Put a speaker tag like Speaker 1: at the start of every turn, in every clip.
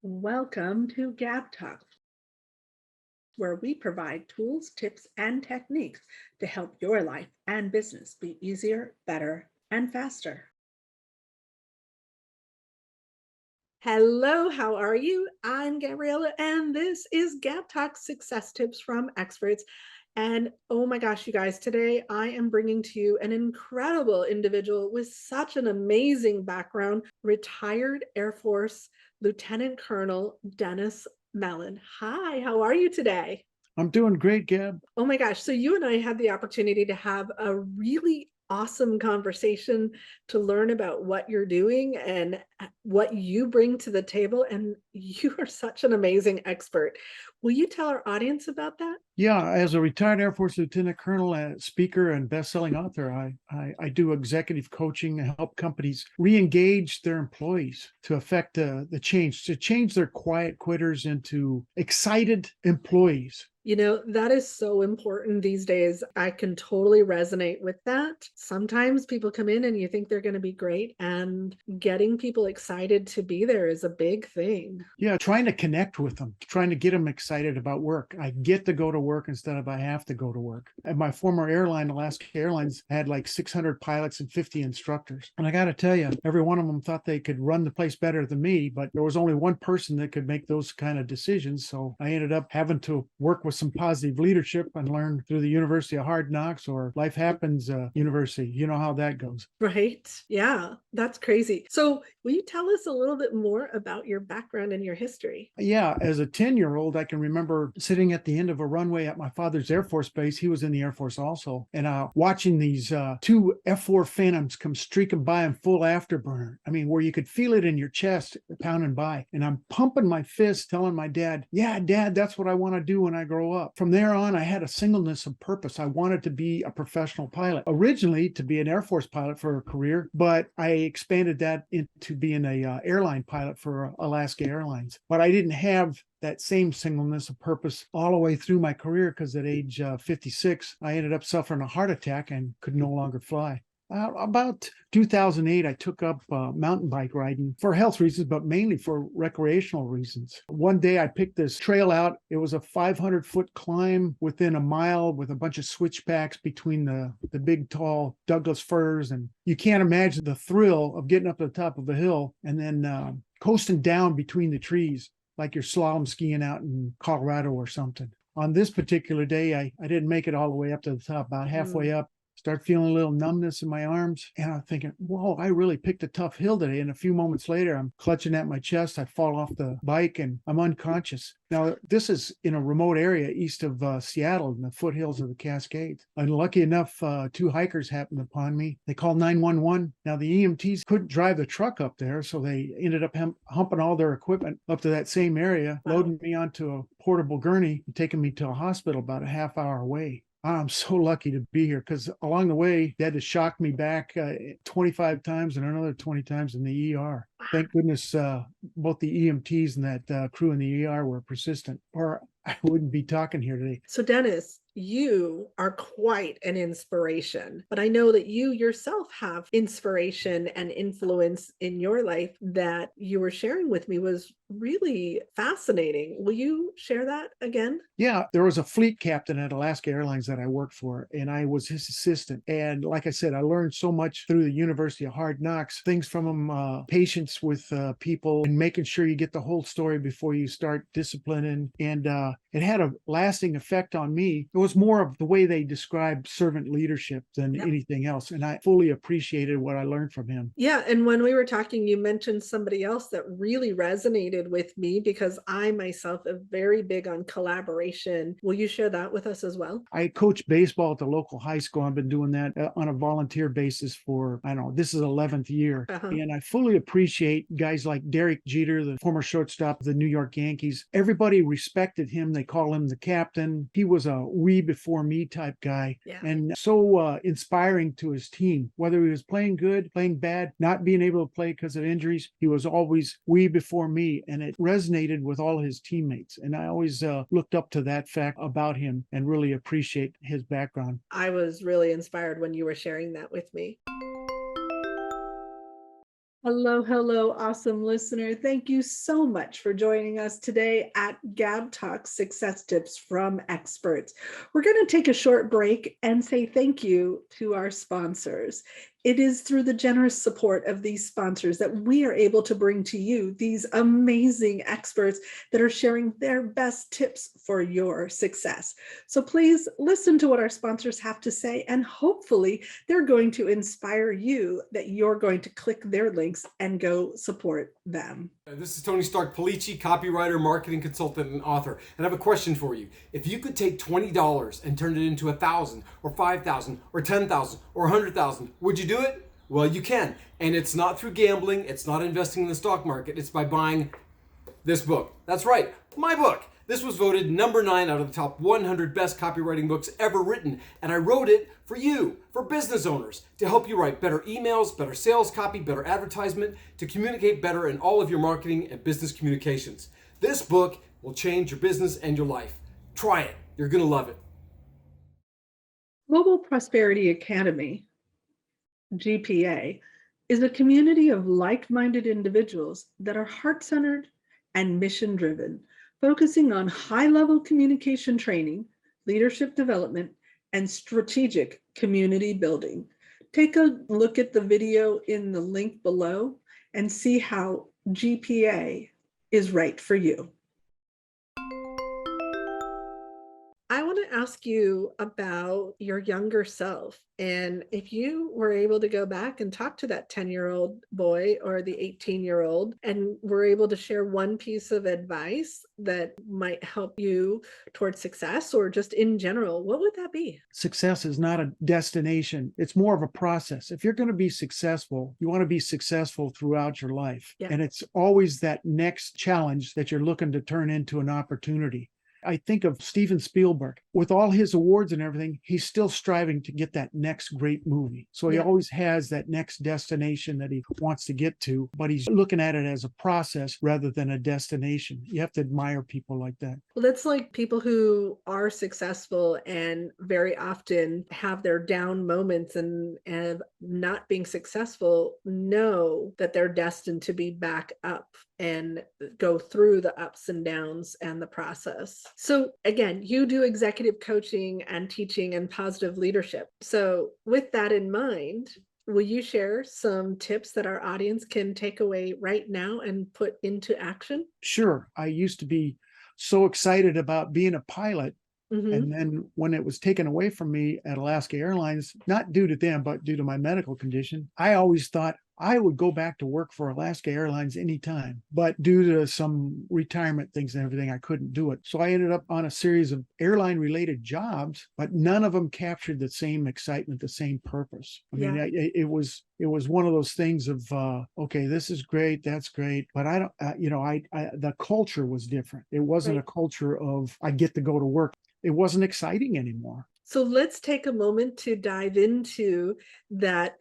Speaker 1: Welcome to GabTalks, where we provide tools, tips, and techniques to help your life and business be easier, better, and faster. Hello, how are you? I'm Gabriella, and this is GabTalks Success Tips from Experts. And oh my gosh, you guys, today I am bringing to you an incredible individual with such an amazing background, retired Air Force Lieutenant Colonel Dennis Mellen. Hi, how are you today?
Speaker 2: I'm doing great, Gab.
Speaker 1: Oh my gosh. So you and I had the opportunity to have a really awesome conversation to learn about what you're doing and what you bring to the table. And you are such an amazing expert. Will you tell our audience about that?
Speaker 2: Yeah, as a retired Air Force Lieutenant Colonel, speaker, and best-selling author, I do executive coaching and help companies re-engage their employees to affect the change, to change their quiet quitters into excited employees.
Speaker 1: That is so important these days. I can totally resonate with that. Sometimes people come in and you think they're going to be great, and getting people excited to be there is a big thing.
Speaker 2: Yeah, trying to connect with them, trying to get them excited about work. I get to go to work instead of I have to go to work. At my former airline, Alaska Airlines, had like 600 pilots and 50 instructors. And I got to tell you, every one of them thought they could run the place better than me, but there was only one person that could make those kind of decisions. So I ended up having to work with some positive leadership and learn through the University of Hard Knocks or Life Happens University. You know how that goes.
Speaker 1: Right. Yeah, that's crazy. So, will you tell us a little bit more about your background and your history?
Speaker 2: Yeah, as a 10-year-old, I can remember sitting at the end of a runway at my father's Air Force base. He was in the Air Force also. And watching these two F-4 Phantoms come streaking by in full afterburner. I mean, where you could feel it in your chest pounding by. And I'm pumping my fist, telling my dad, yeah, Dad, that's what I want to do when I grow up. From there on, I had a singleness of purpose. I wanted to be a professional pilot. Originally, to be an Air Force pilot for a career, but I expanded that into being a airline pilot for Alaska Airlines. But I didn't have that same singleness of purpose all the way through my career because at age 56, I ended up suffering a heart attack and could no longer fly. About 2008, I took up mountain bike riding for health reasons, but mainly for recreational reasons. One day I picked this trail out. It was a 500-foot climb within a mile with a bunch of switchbacks between the big, tall Douglas firs. And you can't imagine the thrill of getting up to the top of a hill and then coasting down between the trees like you're slalom skiing out in Colorado or something. On this particular day, I didn't make it all the way up to the top, about halfway up. Start feeling a little numbness in my arms. And I'm thinking, whoa, I really picked a tough hill today. And a few moments later, I'm clutching at my chest. I fall off the bike and I'm unconscious. Now, this is in a remote area east of Seattle in the foothills of the Cascades. And lucky enough, two hikers happened upon me. They called 911. Now, the EMTs couldn't drive the truck up there, so they ended up humping all their equipment up to that same area, loading me onto a portable gurney and taking me to a hospital about a half hour away. I'm so lucky to be here because along the way, they had to shock me back 25 times and another 20 times in the ER. Thank goodness both the EMTs and that crew in the ER were persistent, or I wouldn't be talking here today.
Speaker 1: So, Dennis, you are quite an inspiration, but I know that you yourself have inspiration and influence in your life that you were sharing with me was really fascinating. Will you share that again?
Speaker 2: Yeah, there was a fleet captain at Alaska Airlines that I worked for, and I was his assistant. And like I said, I learned so much through the University of Hard Knocks, things from him, patience with people, and making sure you get the whole story before you start disciplining. And it had a lasting effect on me. It was more of the way they described servant leadership than anything else. And I fully appreciated what I learned from him.
Speaker 1: Yeah. And when we were talking, you mentioned somebody else that really resonated with me because I myself am very big on collaboration. Will you share that with us as well?
Speaker 2: I coach baseball at the local high school. I've been doing that on a volunteer basis for, I don't know, this is 11th year. And I fully appreciate guys like Derek Jeter, the former shortstop of the New York Yankees. Everybody respected him. They call him the captain. He was a we before me type guy and so inspiring to his team, whether he was playing good, playing bad, not being able to play because of injuries. He was always we before me, and it resonated with all his teammates. And I always looked up to that fact about him and really appreciate his background.
Speaker 1: I was really inspired when you were sharing that with me. Hello, hello, awesome listener. Thank you so much for joining us today at GabTalks Success Tips from Experts. We're going to take a short break and say thank you to our sponsors. It is through the generous support of these sponsors that we are able to bring to you these amazing experts that are sharing their best tips for your success. So please listen to what our sponsors have to say, and hopefully they're going to inspire you that you're going to click their links and go support them.
Speaker 3: This is Tony Stark Polici, copywriter, marketing consultant, and author. And I have a question for you. If you could take $20 and turn it into 1,000 or 5,000 or 10,000 or 100,000, would you do it? Well, you can. And it's not through gambling. It's not investing in the stock market. It's by buying this book. That's right, my book. This was voted number 9 out of the top 100 best copywriting books ever written, and I wrote it for you, for business owners, to help you write better emails, better sales copy, better advertisement, to communicate better in all of your marketing and business communications. This book will change your business and your life. Try it. You're going to love it.
Speaker 1: Global Prosperity Academy, GPA, is a community of like-minded individuals that are heart-centered and mission-driven, focusing on high-level communication training, leadership development, and strategic community building. Take a look at the video in the link below and see how GPA is right for you. I want to ask you about your younger self. And if you were able to go back and talk to that 10-year-old boy or the 18-year-old and were able to share one piece of advice that might help you towards success or just in general, what would that be?
Speaker 2: Success is not a destination. It's more of a process. If you're going to be successful, you want to be successful throughout your life.
Speaker 1: Yeah.
Speaker 2: And it's always that next challenge that you're looking to turn into an opportunity. I think of Steven Spielberg. With all his awards and everything, he's still striving to get that next great movie. So he always has that next destination that he wants to get to, but he's looking at it as a process rather than a destination. You have to admire people like that.
Speaker 1: Well, that's like people who are successful and very often have their down moments and not being successful know that they're destined to be back up and go through the ups and downs and the process. So again, you do executive coaching and teaching and positive leadership. So with that in mind, will you share some tips that our audience can take away right now and put into action?
Speaker 2: Sure. I used to be so excited about being a pilot. And then when it was taken away from me at Alaska Airlines, not due to them, but due to my medical condition, I always thought I would go back to work for Alaska Airlines anytime. But due to some retirement things and everything, I couldn't do it. So I ended up on a series of airline related jobs, but none of them captured the same excitement, the same purpose. I mean, it was one of those things of, okay, this is great. That's great. But I don't, the culture was different. It wasn't a culture of, I get to go to work. It wasn't exciting anymore.
Speaker 1: So let's take a moment to dive into that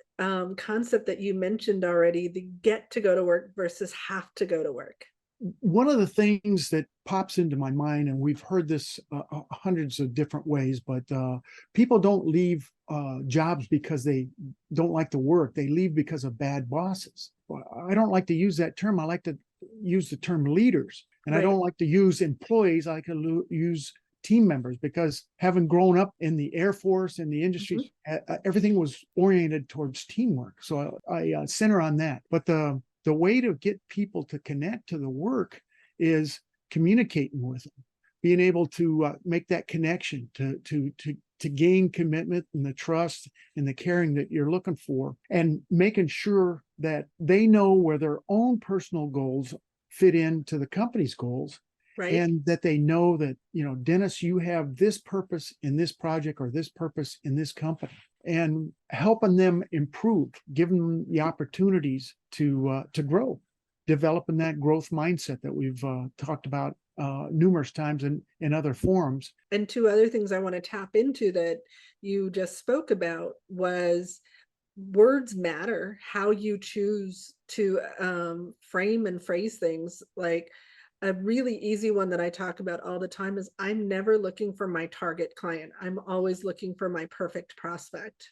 Speaker 1: concept that you mentioned already, the get to go to work versus have to go to work.
Speaker 2: One of the things that pops into my mind, and we've heard this hundreds of different ways, but people don't leave jobs because they don't like the work. They leave because of bad bosses. I don't like to use that term. I like to use the term leaders. And I don't like to use employees. I like to use team members, because having grown up in the Air Force and the industry, everything was oriented towards teamwork. So I center on that. But the way to get people to connect to the work is communicating with them, being able to make that connection, to gain commitment and the trust and the caring that you're looking for, and making sure that they know where their own personal goals fit into the company's goals. And that they know that, Dennis, you have this purpose in this project or this purpose in this company, and helping them improve, giving them the opportunities to grow, developing that growth mindset that we've talked about numerous times in other forums.
Speaker 1: And two other things I want to tap into that you just spoke about was words matter, how you choose to frame and phrase things. Like, a really easy one that I talk about all the time is I'm never looking for my target client. I'm always looking for my perfect prospect.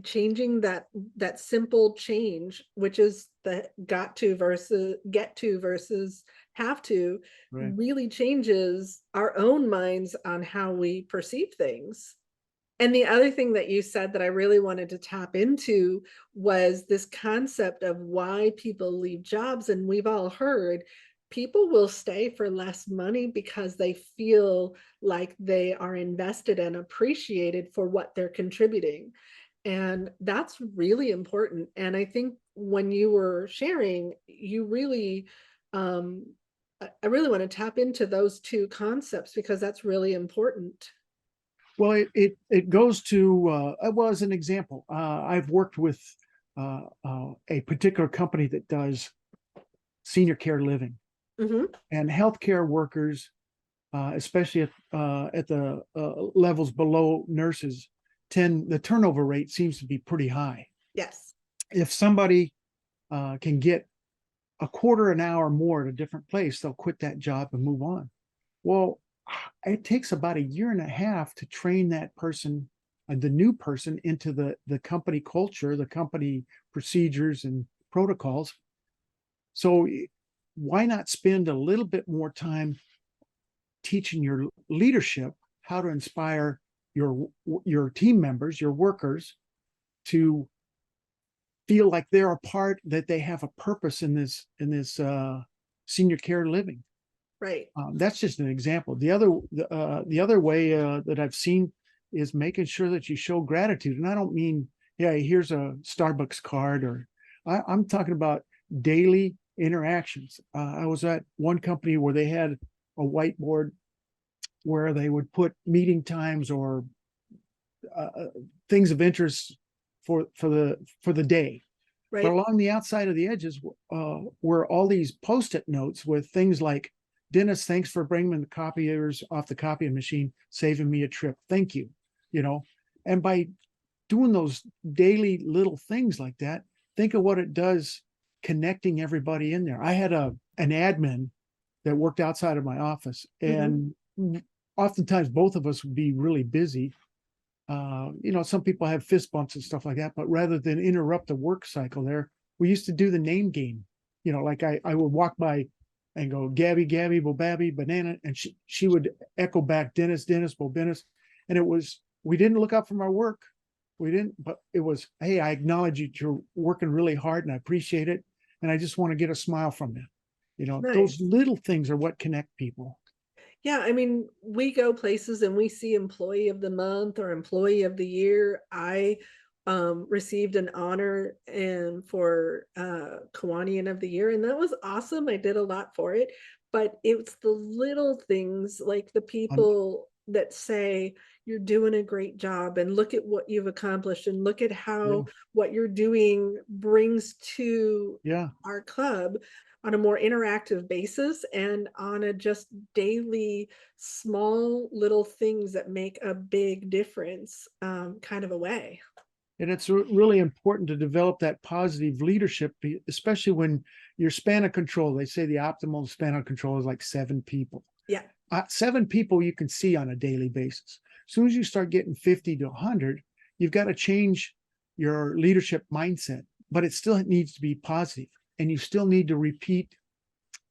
Speaker 1: changing that simple change, which is the got to versus get to versus have to,
Speaker 2: Right.
Speaker 1: really changes our own minds on how we perceive things. And the other thing that you said that I really wanted to tap into was this concept of why people leave jobs. And we've all heard people will stay for less money because they feel like they are invested and appreciated for what they're contributing. And that's really important. And I think when you were sharing, you really, um, I really want to tap into those two concepts because that's really important.
Speaker 2: Well, it goes to well, as an example, I've worked with a particular company that does senior care living,
Speaker 1: Hmm.
Speaker 2: and healthcare workers, especially at the levels below nurses, the turnover rate seems to be pretty high.
Speaker 1: Yes.
Speaker 2: If somebody can get a quarter an hour more at a different place, they'll quit that job and move on. Well, it takes about a year and a half to train that person, the new person, into the company culture, the company procedures and protocols. So why not spend a little bit more time teaching your leadership how to inspire your team members, your workers, to feel like they're a part, that they have a purpose in this senior care living.
Speaker 1: Right.
Speaker 2: That's just an example. The other way that I've seen is making sure that you show gratitude, and I don't mean, yeah, here's a Starbucks card, or I'm talking about daily interactions. I was at one company where they had a whiteboard where they would put meeting times or things of interest for the day. But
Speaker 1: Right.
Speaker 2: along the outside of the edges were all these post-it notes with things like, Dennis, thanks for bringing the copiers off the copying machine, saving me a trip. Thank you. You know, and by doing those daily little things like that, think of what it does connecting everybody in there. I had an admin that worked outside of my office,
Speaker 1: Hmm.
Speaker 2: and oftentimes both of us would be really busy. Some people have fist bumps and stuff like that, but rather than interrupt the work cycle there, we used to do the name game. Like I would walk by and go, Gabby, Gabby, Bobabby, banana. And she would echo back, Dennis, Dennis, Bobennis. And we didn't look up from our work. We didn't, but it was, hey, I acknowledge you. You're working really hard and I appreciate it. And I just want to get a smile from you. Those
Speaker 1: Nice.
Speaker 2: little things are what connect people.
Speaker 1: Yeah, I mean, we go places and we see employee of the month or employee of the year. I received an honor and for Kiwanian of the year, and that was awesome. I did a lot for it, but it's the little things like the
Speaker 2: Um,
Speaker 1: people that say you're doing a great job and look at what you've accomplished and look at
Speaker 2: yeah,
Speaker 1: how what you're doing brings to
Speaker 2: yeah.
Speaker 1: our club on a more interactive basis and on a just daily small little things that make a big difference, kind of a way.
Speaker 2: And it's really important to develop that positive leadership, especially when your span of control, they say the optimal span of control is like 7 people.
Speaker 1: Yeah.
Speaker 2: 7 people you can see on a daily basis. As soon as you start getting 50 to 100, you've got to change your leadership mindset, but it still needs to be positive. And you still need to repeat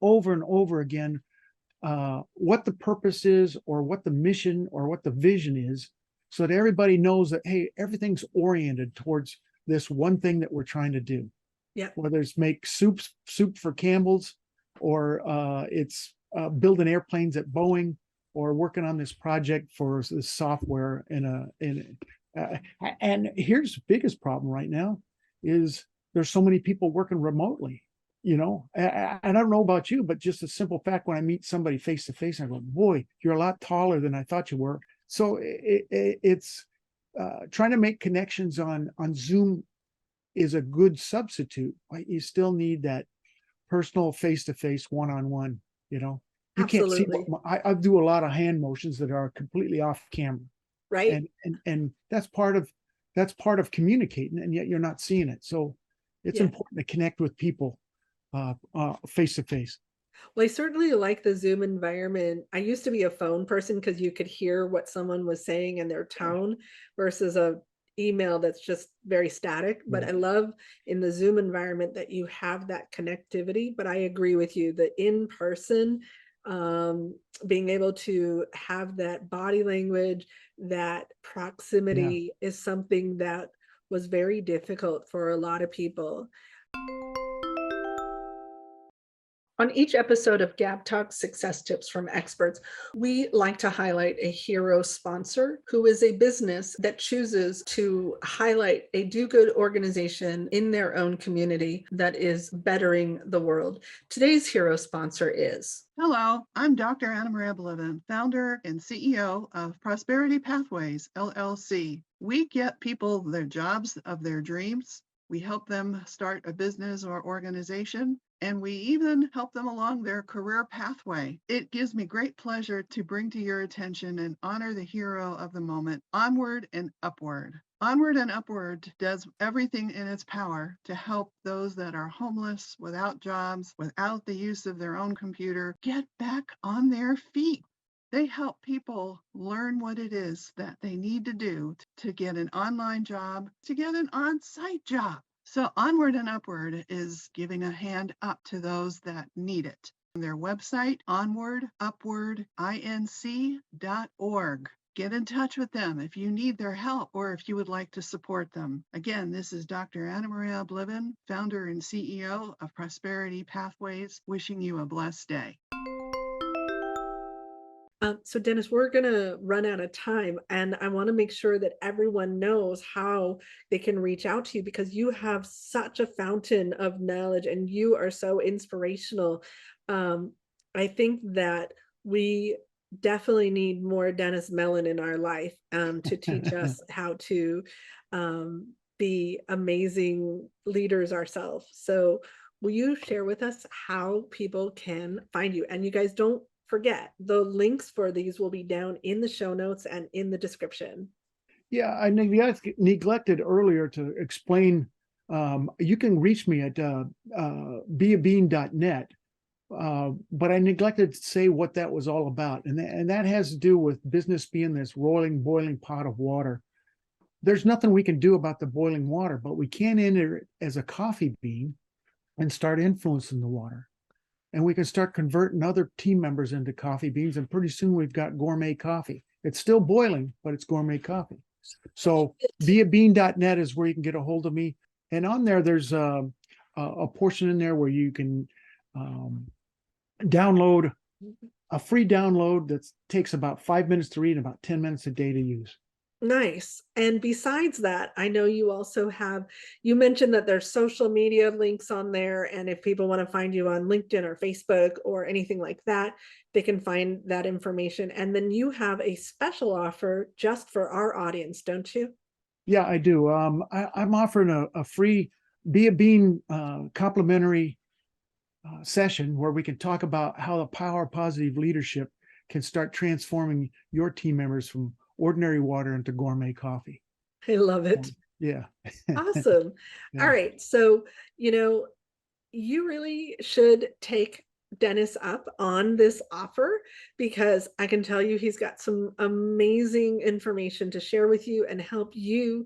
Speaker 2: over and over again what the purpose is, or what the mission or what the vision is, so that everybody knows that, hey, everything's oriented towards this one thing that we're trying to do,
Speaker 1: Yeah.
Speaker 2: whether it's make soup for Campbell's, or it's building airplanes at Boeing, or working on this project for this software and here's the biggest problem right now is there's so many people working remotely. And I don't know about you, but just a simple fact, when I meet somebody face to face, I go, boy, you're a lot taller than I thought you were. So it's trying to make connections on Zoom is a good substitute, but you still need that personal face to face, one on one. You can't see
Speaker 1: Absolutely.
Speaker 2: what I do a lot of hand motions that are completely off camera,
Speaker 1: Right.
Speaker 2: and that's part of communicating, and yet you're not seeing it. So it's
Speaker 1: Yeah.
Speaker 2: important to connect with people face to face.
Speaker 1: Well, I certainly like the Zoom environment. I used to be a phone person because you could hear what someone was saying in their tone versus a email that's just very static, but I love in the Zoom environment that you have that connectivity. But I agree with you, the in-person, being able to have that body language, that proximity is something that was very difficult for a lot of people. On each episode of GabTalks Success Tips from Experts, we like to highlight a hero sponsor who is a business that chooses to highlight a do-good organization in their own community that is bettering the world. Today's hero sponsor is...
Speaker 4: Hello, I'm Dr. Anna Maria Blevin, founder and CEO of Prosperity Pathways, LLC. We get people their jobs of their dreams. We help them start a business or organization, and we even help them along their career pathway. It gives me great pleasure to bring to your attention and honor the hero of the moment, Onward and Upward. Onward and Upward does everything in its power to help those that are homeless, without jobs, without the use of their own computer, get back on their feet. They help people learn what it is that they need to do to get an online job, to get an on-site job. So Onward and Upward is giving a hand up to those that need it. Their website, onwardupwardinc.org. Get in touch with them if you need their help or if you would like to support them. Again, this is Dr. Anna Maria Blevin, founder and CEO of Prosperity Pathways, wishing you a blessed day.
Speaker 1: So Dennis, we're going to run out of time, and I want to make sure that everyone knows how they can reach out to you, because you have such a fountain of knowledge and you are so inspirational. I think that we definitely need more Dennis Mellen in our life to teach us how to be amazing leaders ourselves. So will you share with us how people can find you? And you guys, don't forget, the links for these will be down in the show notes and in the description.
Speaker 2: Yeah, I neglected earlier to explain. You can reach me at beabean.net, but I neglected to say what that was all about. And that has to do with business being this rolling, boiling pot of water. There's nothing we can do about the boiling water, but we can enter it as a coffee bean and start influencing the water. And we can start converting other team members into coffee beans. And pretty soon we've got gourmet coffee. It's still boiling, but it's gourmet coffee. So beabean.net is where you can get a hold of me. And on there, there's a portion in there where you can download a free download that takes about 5 minutes to read and about 10 minutes a day to use.
Speaker 1: Nice. And besides that, I know you also have, you mentioned that there's social media links on there. And if people want to find you on LinkedIn or Facebook or anything like that, they can find that information. And then you have a special offer just for our audience, don't you?
Speaker 2: Yeah, I do. I'm offering a free Be a Bean complimentary session where we can talk about how the power of positive leadership can start transforming your team members from ordinary water into gourmet coffee.
Speaker 1: I love it.
Speaker 2: Yeah.
Speaker 1: Awesome.
Speaker 2: Yeah.
Speaker 1: All right. So, you really should take Dennis up on this offer, because I can tell you he's got some amazing information to share with you and help you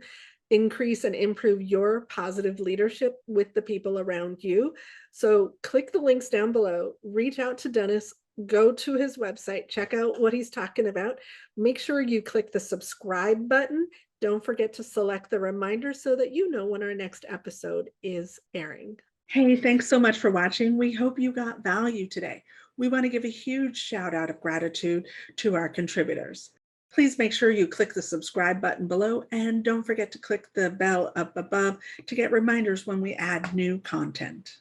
Speaker 1: increase and improve your positive leadership with the people around you. So click the links down below, reach out to Dennis, go to his website, check out what he's talking about. Make sure you click the subscribe button. Don't forget to select the reminder so that you know when our next episode is airing. Hey, thanks so much for watching. We hope you got value today. We want to give a huge shout out of gratitude to our contributors. Please make sure you click the subscribe button below, and don't forget to click the bell up above to get reminders when we add new content.